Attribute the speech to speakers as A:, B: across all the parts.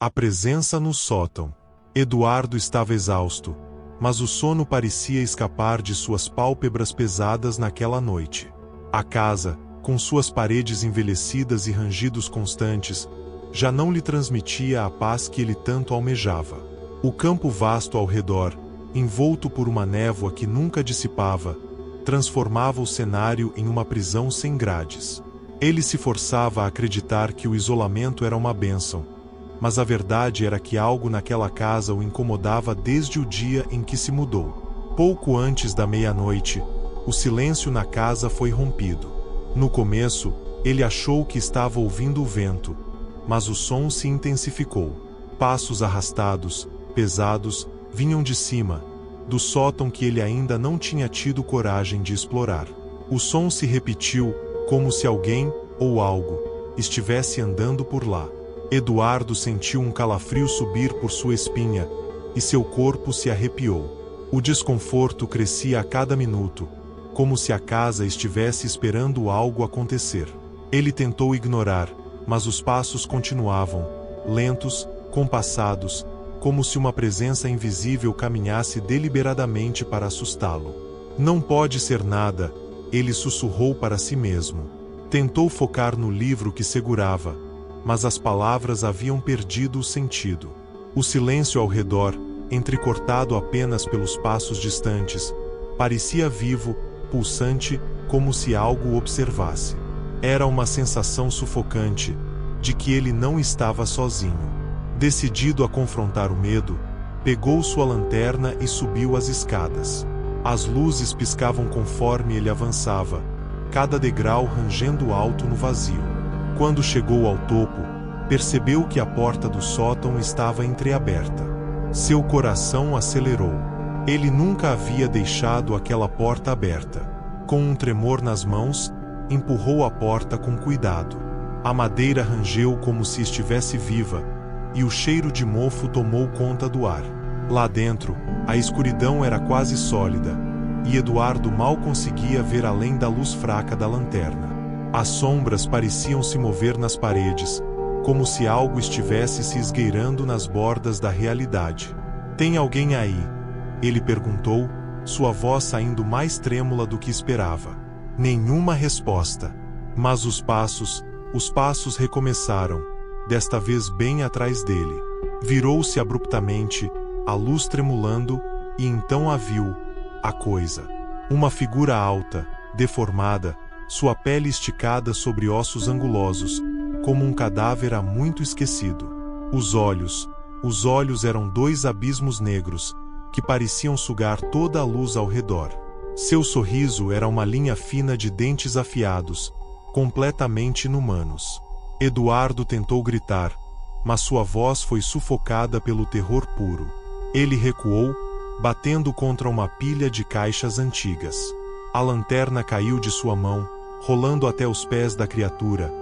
A: A presença no sótão. Eduardo estava exausto, mas o sono parecia escapar de suas pálpebras pesadas naquela noite. A casa, com suas paredes envelhecidas e rangidos constantes, já não lhe transmitia a paz que ele tanto almejava. O campo vasto ao redor, envolto por uma névoa que nunca dissipava, transformava o cenário em uma prisão sem grades. Ele se forçava a acreditar que o isolamento era uma bênção, mas a verdade era que algo naquela casa o incomodava desde o dia em que se mudou. Pouco antes da meia-noite, o silêncio na casa foi rompido. No começo, ele achou que estava ouvindo o vento, mas o som se intensificou. Passos arrastados, pesados, vinham de cima, do sótão que ele ainda não tinha tido coragem de explorar. O som se repetiu, como se alguém, ou algo, estivesse andando por lá. Eduardo sentiu um calafrio subir por sua espinha, e seu corpo se arrepiou. O desconforto crescia a cada minuto, como se a casa estivesse esperando algo acontecer. Ele tentou ignorar, mas os passos continuavam, lentos, compassados, como se uma presença invisível caminhasse deliberadamente para assustá-lo. Não pode ser nada, ele sussurrou para si mesmo. Tentou focar no livro que segurava, mas as palavras haviam perdido o sentido. O silêncio ao redor, entrecortado apenas pelos passos distantes, parecia vivo, pulsante, como se algo o observasse. Era uma sensação sufocante, de que ele não estava sozinho. Decidido a confrontar o medo, pegou sua lanterna e subiu as escadas. As luzes piscavam conforme ele avançava, cada degrau rangendo alto no vazio. Quando chegou ao topo, percebeu que a porta do sótão estava entreaberta. Seu coração acelerou. Ele nunca havia deixado aquela porta aberta. Com um tremor nas mãos, empurrou a porta com cuidado. A madeira rangeu como se estivesse viva, e o cheiro de mofo tomou conta do ar. Lá dentro, a escuridão era quase sólida, e Eduardo mal conseguia ver além da luz fraca da lanterna. As sombras pareciam se mover nas paredes, como se algo estivesse se esgueirando nas bordas da realidade. "Tem alguém aí?" ele perguntou, sua voz saindo mais trêmula do que esperava. Nenhuma resposta. Mas os passos recomeçaram, desta vez bem atrás dele. Virou-se abruptamente, a luz tremulando, e então a viu, a coisa. Uma figura alta, deformada, sua pele esticada sobre ossos angulosos, como um cadáver há muito esquecido. Os olhos eram dois abismos negros, que pareciam sugar toda a luz ao redor. Seu sorriso era uma linha fina de dentes afiados, completamente inumanos. Eduardo tentou gritar, mas sua voz foi sufocada pelo terror puro. Ele recuou, batendo contra uma pilha de caixas antigas. A lanterna caiu de sua mão, rolando até os pés da criatura,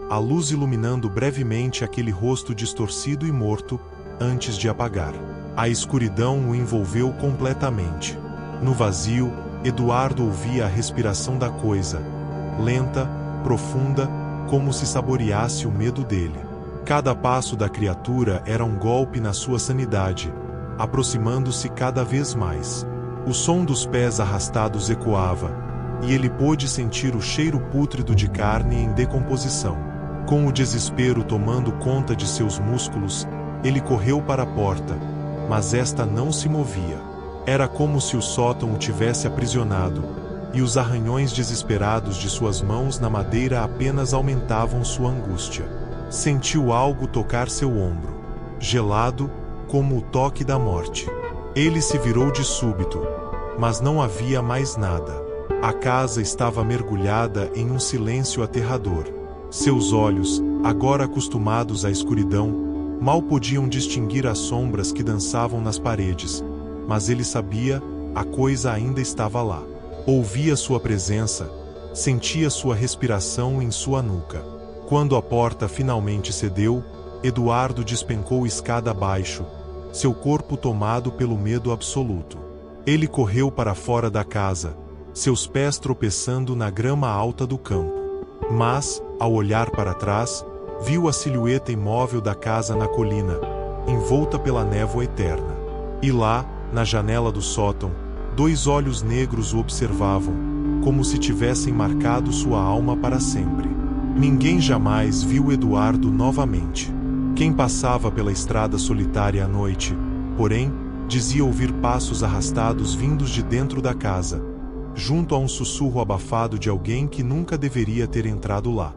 A: a luz iluminando brevemente aquele rosto distorcido e morto, antes de apagar. A escuridão o envolveu completamente. No vazio, Eduardo ouvia a respiração da coisa, lenta, profunda, como se saboreasse o medo dele. Cada passo da criatura era um golpe na sua sanidade, aproximando-se cada vez mais. O som dos pés arrastados ecoava, e ele pôde sentir o cheiro pútrido de carne em decomposição. Com o desespero tomando conta de seus músculos, ele correu para a porta, mas esta não se movia. Era como se o sótão o tivesse aprisionado, e os arranhões desesperados de suas mãos na madeira apenas aumentavam sua angústia. Sentiu algo tocar seu ombro, gelado, como o toque da morte. Ele se virou de súbito, mas não havia mais nada. A casa estava mergulhada em um silêncio aterrador. Seus olhos, agora acostumados à escuridão, mal podiam distinguir as sombras que dançavam nas paredes, mas ele sabia, a coisa ainda estava lá. Ouvia sua presença, sentia sua respiração em sua nuca. Quando a porta finalmente cedeu, Eduardo despencou escada abaixo, seu corpo tomado pelo medo absoluto. Ele correu para fora da casa, seus pés tropeçando na grama alta do campo. Mas, ao olhar para trás, viu a silhueta imóvel da casa na colina, envolta pela névoa eterna. E lá, na janela do sótão, 2 olhos negros o observavam, como se tivessem marcado sua alma para sempre. Ninguém jamais viu Eduardo novamente. Quem passava pela estrada solitária à noite, porém, dizia ouvir passos arrastados vindos de dentro da casa, junto a um sussurro abafado de alguém que nunca deveria ter entrado lá.